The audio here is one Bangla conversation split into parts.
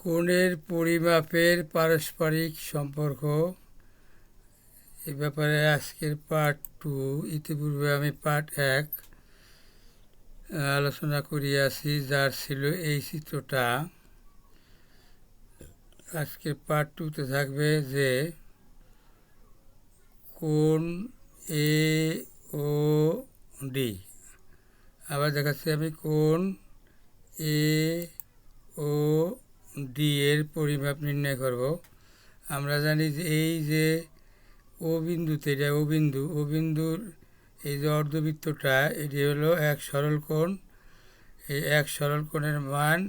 কোণের পরিমাপের পারস্পরিক সম্পর্ক এ ব্যাপারে আজকের পার্ট 2। ইতিপূর্বে আমি পার্ট 1 আলোচনা করিয়াছি, যার ছিল এই চিত্রটা। আজকের পার্ট 2তে থাকবে যে কোণ এ ও ডি। আবার দেখাচ্ছি আমি কোণ এ ও ডি এর পরিমাপ নির্ণয় করব। আমরা জানি যে এই যে ও বিন্দুতে, এটা ও বিন্দুর এই যে অর্ধবৃত্তটা, এটি হলো এক সরল কোণ। এই এক সরল কোণের মান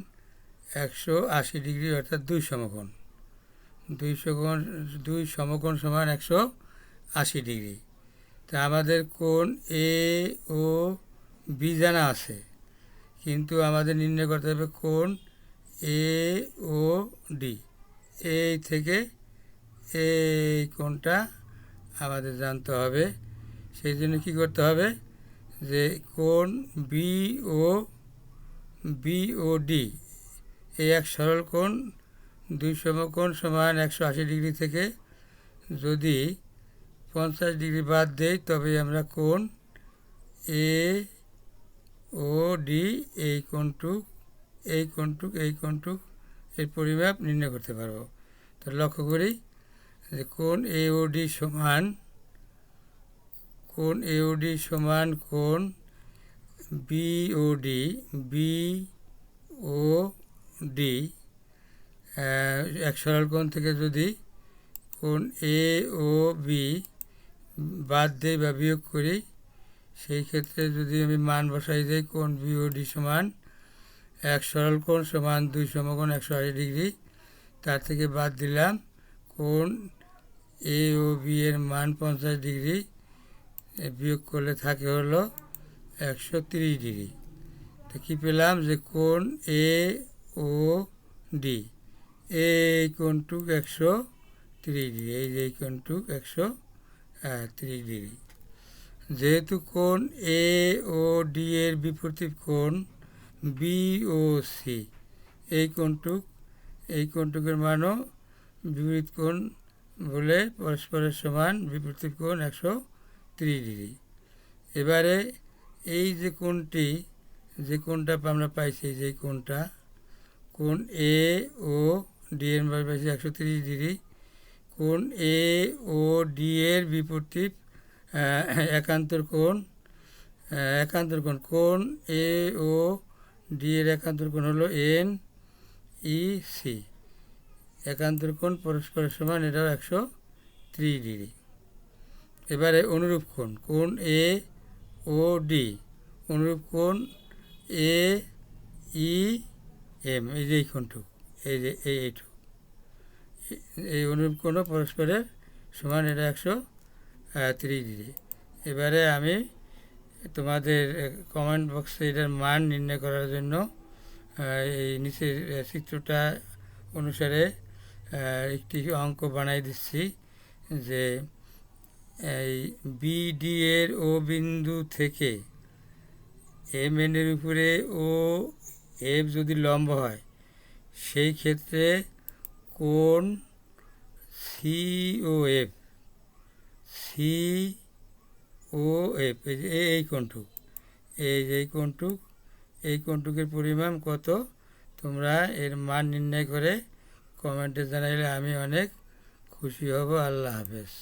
180 ডিগ্রি, অর্থাৎ 2 সমকোণ। 2 সমকোণ সমান 180 ডিগ্রি। তা আমাদের কোণ এ ও বি জানা আছে, কিন্তু আমাদের নির্ণয় করতে হবে কোণ এ ও ডি। এই থেকে এই কোণটা আমাদের জানতে হবে। সেই জন্য কী করতে হবে, যে কোণ বি ও ডি, এই এক সরল কোণ 2 সমকোণ সমান 180 ডিগ্রি থেকে যদি 50 ডিগ্রি বাদ দেই, তবে আমরা কোণ এ ও ডি এই কোণটুক এর পরিমাপ নির্ণয় করতে পারবো। তো লক্ষ্য করি যে কোণ এ ও ডি সমান কোণ বি ও ডি। এক সরল কোণ থেকে যদি কোণ এ ও বি বাদ দেই বা বিয়োগ করি, সেই ক্ষেত্রে যদি আমি মান বসাই দেই, কোণ বি ও ডি সমান এক সরল কোণ সমান 2 সমকোণ 180 ডিগ্রি। তার থেকে বাদ দিলাম কোণ এ ও বি এর মান 50 ডিগ্রি, বিয়োগ করলে থাকে হলো 130 ডিগ্রি। তো কী পেলাম, যে কোণ এ ও ডি এই কোণটুক 130 ডিগ্রি, এই কোণটুক 130 ডিগ্রি। যেহেতু কোণ এ ও ডি এর বিপরীত কোণ বি ও সি, এই কোণটুকের মানও বিপরীত কোণ বলে পরস্পরের সমান বিপরীত কোণ 130 ডিগ্রি। এবারে এই যে কোণটা আমরা পাইছি, যে কোণ এ ও ডি এর মান পাইছি 130 ডিগ্রি। কোণ এ ও ডি এর বিপরীত একান্তর কোণ কোণ এ ও ডি এর একান্তর কোণ হলো এন ই সি। একান্তর কোণ পরস্পরের সমান, এটাও 130 ডিগ্রি। এবারে অনুরূপ কোণ এ ও ডি, অনুরূপ কোণ এ ই এম, এই যে এই কোণটুক, এইটুক, এই অনুরূপ কোণও পরস্পরের সমান, এটা 130 ডিগ্রি। এবারে আমি তোমাদের কমেন্ট বক্সে এটার মান নির্ণয় করার জন্য এই নিচের চিত্রটা অনুসারে একটি অঙ্ক বানাই দিচ্ছি। যে এই বিডি এর ও বিন্দু থেকে এম এর উপরে ও এফ যদি লম্ব হয়, সেই ক্ষেত্রে কোণ সি ও এফ এই কোণটুকের পরিমাণ কত, তোমরা এর মান নির্ণয় করে কমেন্টে জানাইলে আমি অনেক খুশি হব। আল্লাহ হাফেজ।